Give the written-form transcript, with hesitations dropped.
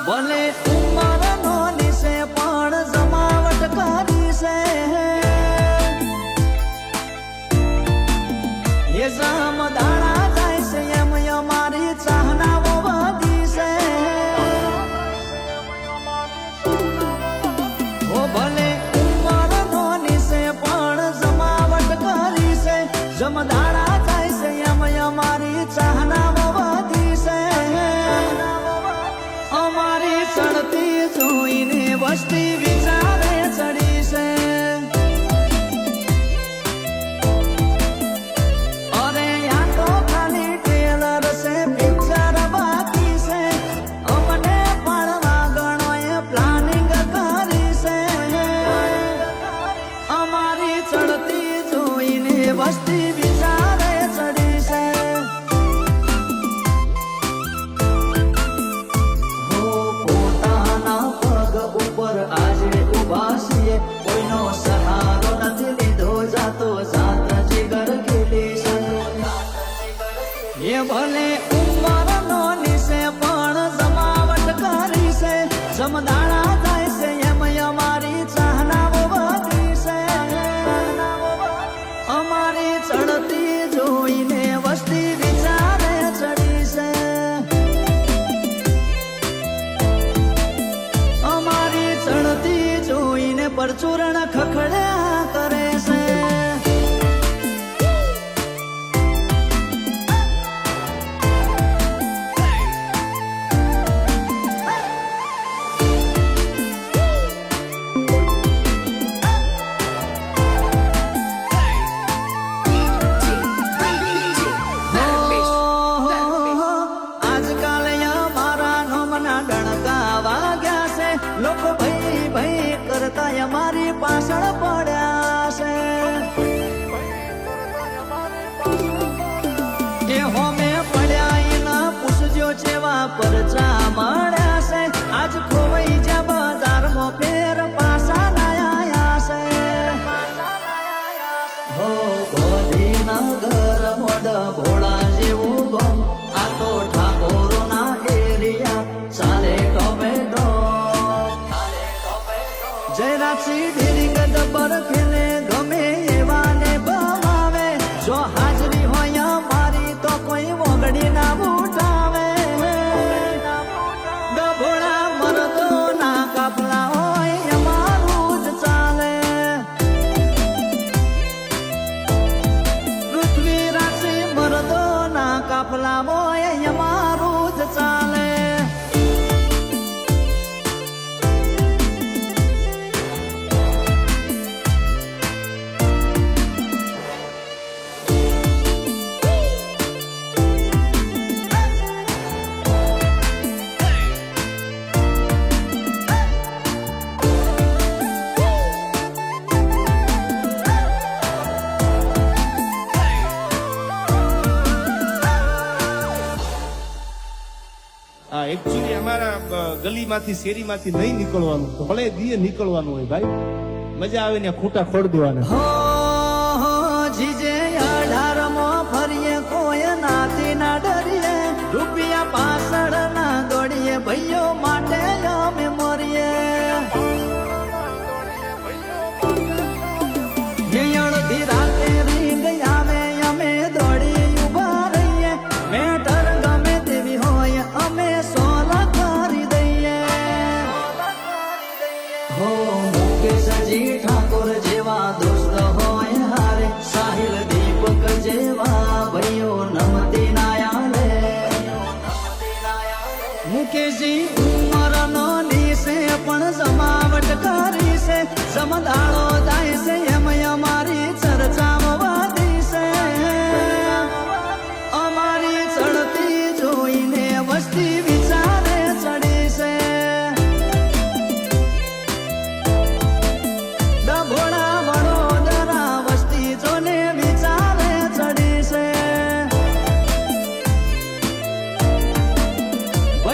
ભલે ઉંમર નોની છે પણ જમાવટ કરી છે એ જમદાણા જાય છે એમ અમારી ચાહનાઓ વધી છે ઓ ભલે ઉંમર નોની છે પણ જમાવટ કરી છે જમદાણા જાય છે એમ અમારી ચાહનાઓ વધી છે અમારી ચડતી જોઈને વસ્તી વિચારે ચડી છે અરે આ તો ખાલી ટ્રેલર છે પિક્ચર બાકી છે અમને પાડવા ગણોએ પ્લાનિંગ કરી છે અમારી ચડતી જોઈને વસ્તી વિચારે ચડી છે ઉપર આજે ઉભા છીએ કોઈનો સહારો નથી લીધો જાતો જાત જીગર ખેલી છે એ ભલે ઉંમર નોની છે પણ જમાવટ કરી છે જમદાણા જાય છે એમ અમારી ચાહનાઓ વધી છે અમારી ચડતી જોઈને વસ્તી વિચારે ચડી છે ચડતી જોઈને પરચુરણ ખખડ્યા કરે છે આજકાલ અમારા નોમના ડણકા વાગ્યા છે લોકો કરતા અમારી પાછળ પડ્યા છે એ હોમે પડ્યા એના પૂછજો જેવા પરચા મળ્યા છે આજ ખોવાઈ જ્યાં બજારમાં ફેર પાછા લાયા છે હો બધી નગર મોડ ભોળા જેવું ગમ આ તો ઠાકોરોના એરિયા ચાલે ટોમેટો જયરાક્ષી ઢેરીંગ ડબર ખેલે ગમે એવાને બમાવે જો હાજરી હોય મારી તો કોઈ વગડી ના ઉઠાવે ડભોળા મરદો ના કાપલા હોય અમારું જ ચાલે પૃથ્વી રાશિ મરદો ના કાપલા હોય અમારું જ ચાલે એકચ્યુઅલી અમારા ગલીમાંથી શેરીમાંથી નહીં નીકળવાનું તો ભલે દીએ નીકળવાનું હોય ભાઈ મજા આવે ને ખૂટા ખોડ દેવાના હો જીજે 18 ફરીએ કોઈ નાથી ના ડરીએ રૂપિયા પાછળ ના દોડીએ ભાઈઓ માટે અમે મરીએ અડધી રાતે રીંગ આવે અમે દોડી ઉભા રહીએ મેટર ગમે તેવી હોય અમે સોલા કરી દઈએ હો મુકેશજી ઠાકોર જેવા દોસ્ત હોય હારે સાહિલ દીપક જેવા ભાઈઓ નમતી નાયાલે મુકેશજી ઉંમર નો ની છે પણ જમાવટ કરી છે જમદાળો જાય